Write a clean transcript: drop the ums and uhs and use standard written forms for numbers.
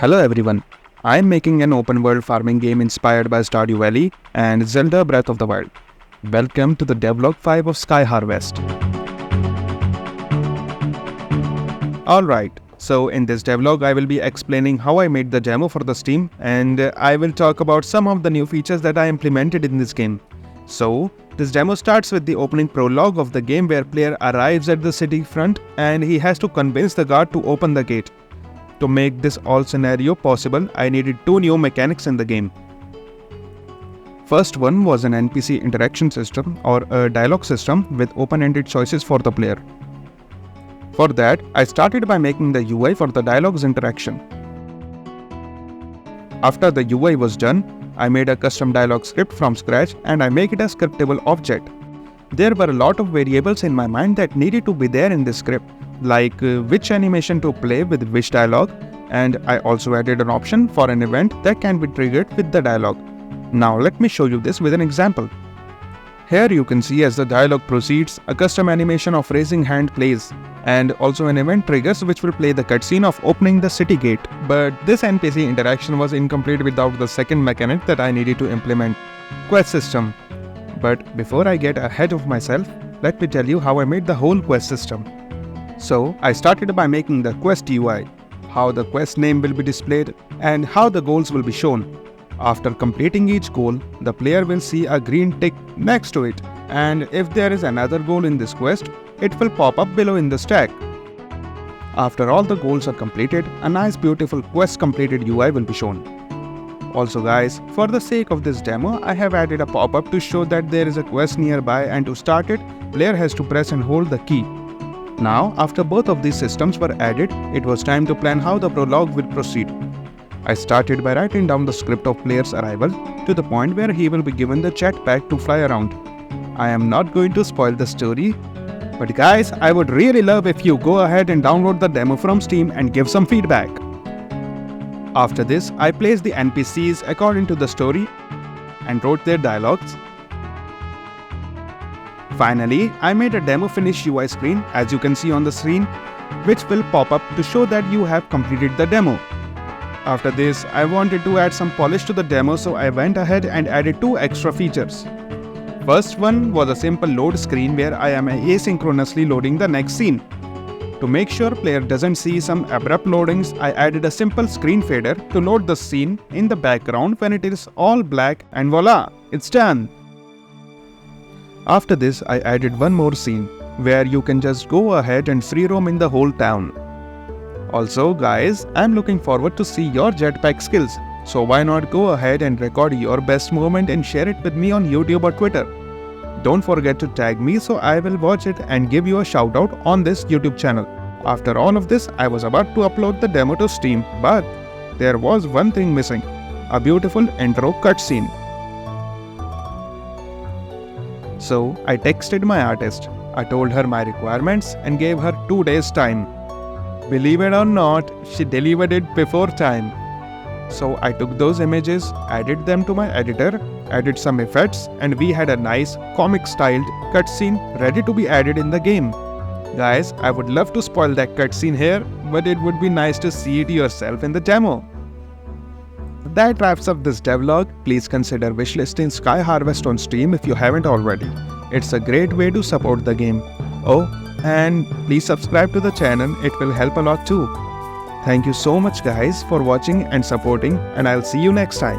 Hello everyone, I am making an open world farming game inspired by Stardew Valley and Zelda Breath of the Wild. Welcome to the Devlog 5 of Sky Harvest. Alright, so in this devlog I will be explaining how I made the demo for the Steam and I will talk about some of the new features that I implemented in this game. So, this demo starts with the opening prologue of the game where player arrives at the city front and he has to convince the guard to open the gate. To make this all scenario possible, I needed two new mechanics in the game. First one was an NPC Interaction system or a dialogue system with open-ended choices for the player. For that, I started by making the UI for the dialogue's interaction. After the UI was done, I made a custom dialogue script from scratch and I make it a scriptable object. There were a lot of variables in my mind that needed to be there in this script, like which animation to play with which dialogue, and I also added an option for an event that can be triggered with the dialogue. Now let me show you this with an example. Here you can see as the dialogue proceeds, a custom animation of raising hand plays, and also an event triggers which will play the cutscene of opening the city gate. But this NPC interaction was incomplete without the second mechanic that I needed to implement, quest system. But before I get ahead of myself, let me tell you how I made the whole quest system. So I started by making the quest UI, how the quest name will be displayed, and how the goals will be shown. After completing each goal, the player will see a green tick next to it, and if there is another goal in this quest, it will pop up below in the stack. After all the goals are completed, a nice beautiful quest completed UI will be shown. Also guys, for the sake of this demo, I have added a pop-up to show that there is a quest nearby, and to start it, player has to press and hold the key. Now, after both of these systems were added, it was time to plan how the prologue will proceed. I started by writing down the script of player's arrival to the point where he will be given the jetpack to fly around. I am not going to spoil the story, but guys, I would really love if you go ahead and download the demo from Steam and give some feedback. After this, I placed the NPCs according to the story and wrote their dialogues. Finally, I made a demo finish UI screen as you can see on the screen, which will pop up to show that you have completed the demo. After this, I wanted to add some polish to the demo, so I went ahead and added two extra features. First one was a simple load screen where I am asynchronously loading the next scene. To make sure player doesn't see some abrupt loadings, I added a simple screen fader to load the scene in the background when it is all black, and voila, it's done. After this, I added one more scene where you can just go ahead and free roam in the whole town. Also guys, I'm looking forward to see your jetpack skills, so why not go ahead and record your best moment and share it with me on YouTube or Twitter. Don't forget to tag me so I will watch it and give you a shout out on this YouTube channel. After all of this, I was about to upload the demo to Steam, but there was one thing missing, a beautiful intro cutscene. So I texted my artist. I told her my requirements and gave her 2 days time. Believe it or not, she delivered it before time. So I took those images, added them to my editor, added some effects, and we had a nice comic-styled cutscene ready to be added in the game. Guys, I would love to spoil that cutscene here, but it would be nice to see it yourself in the demo. That wraps up this devlog. Please consider wishlisting Sky Harvest on Steam if you haven't already. It's a great way to support the game. Oh, and please subscribe to the channel, it will help a lot too. Thank you so much guys for watching and supporting, and I'll see you next time.